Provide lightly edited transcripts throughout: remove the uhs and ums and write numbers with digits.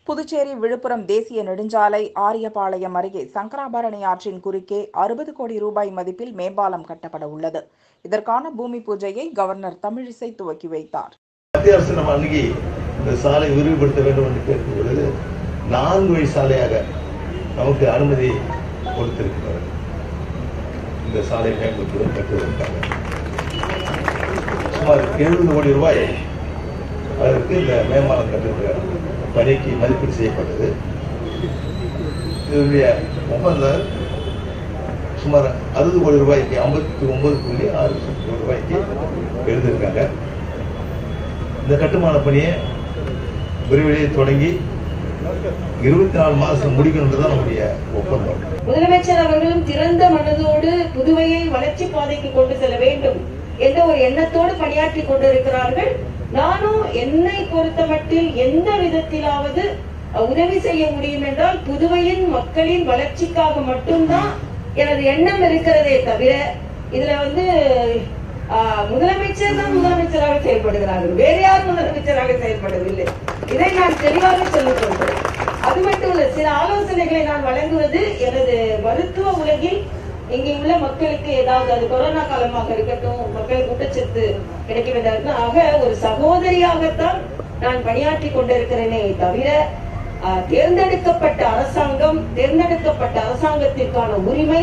புதுச்சேரி விழுப்புரம் தேசிய நெடுஞ்சாலை ஆரியபாளையம் அருகே சங்கராபரணி ஆற்றின் குறுக்கே 60 கோடி ரூபாய் மதிப்பில் மேம்பாலம் கட்டப்பட உள்ளது. இதற்கான பூமி பூஜையை கவர்னர் தமிழிசை துவக்கி வைத்தார். மத்திய அரசு நம்ம அன்னைக்கு இந்த சாலை விரிவுபடுத்த வேண்டும் என்று கேட்கும் பொழுது 4 வழி சாலையாக நமக்கு அனுமதி கொடுத்திருக்கிறார். இந்த சாலை மேம்படுத்துவதற்கு கட்டுவதற்காக சுமார் 70 கோடி ரூபாய் அதற்கு இந்த மேம்பாலம் கட்டுகிற பணிக்கு மதிப்பீடு செய்யப்பட்டது. இதனுடைய ஒப்பந்தம் சுமார் 60 கோடி ரூபாய்க்கு 59.6 கோடி ரூபாய்க்கு எழுதியிருக்காங்க. இந்த கட்டுமான பணியை விரைவிலேயே தொடங்கி 24 மாதம் முடிக்கணும்ன்றதான் நம்முடைய ஒப்பந்தம். முதலமைச்சர் அவர்களும் திறந்த மனதோடு புதுவையை வளர்ச்சி பாதைக்கு கொண்டு செல்ல வேண்டும் என்ற ஒரு எண்ணத்தோடு பணியாற்றி கொண்டிருக்கிறார்கள். நானும் என்னை பொறுத்த மட்டில் எந்த விதத்திலாவது உதவி செய்ய முடியும் என்றால் புதுவையின் மக்களின் வளர்ச்சிக்காக மட்டும்தான் எனது எண்ணம் இருக்கிறதே தவிர இதுல முதலமைச்சர் தான் முதலமைச்சராக செயல்படுகிறார்கள், வேற யாரும் முதலமைச்சராக செயல்படவில்லை. இதை நான் தெளிவாக சொல்லிக் கொள்கிறேன். அது மட்டும் இல்ல, சில ஆலோசனைகளை நான் வழங்குவது எனது மருத்துவ உலகில் இங்கே உள்ள மக்களுக்கு ஏதாவது அது கொரோனா காலமாக இருக்கட்டும், மக்களுக்கு ஊட்டச்சத்து கிடைக்க வேண்டிய ஆக ஒரு சகோதரியாகத்தான் நான் பணியாற்றி கொண்டிருக்கிறேனே தவிர தேர்ந்தெடுக்கப்பட்ட அரசாங்கத்திற்கான உரிமை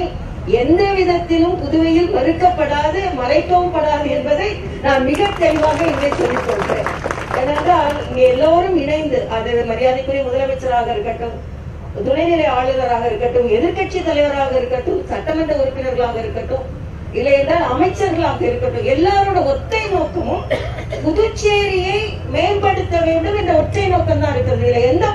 எந்த விதத்திலும் புதுவையில் மறுக்கப்படாது, மறைக்கவும் படாது என்பதை நான் மிக தெளிவாக இங்கே சொல்லிக் கொள்கிறேன். ஏனென்றால் இங்கே எல்லோரும் இணைந்து, அது மரியாதைக்குரிய முதலமைச்சராக இருக்கட்டும், துணைநிலை ஆளுநராக இருக்கட்டும், எதிர்கட்சி தலைவராக இருக்கட்டும், சட்டமன்ற உறுப்பினர்களாக இருக்கட்டும், இல்லை என்றால் அமைச்சர்களாக இருக்கட்டும், எல்லாரோட ஒற்றை நோக்கமும் புதுச்சேரியை மேம்படுத்த வேண்டும் என்ற ஒற்றை நோக்கம் தான் இருக்கிறது. இதுல எந்த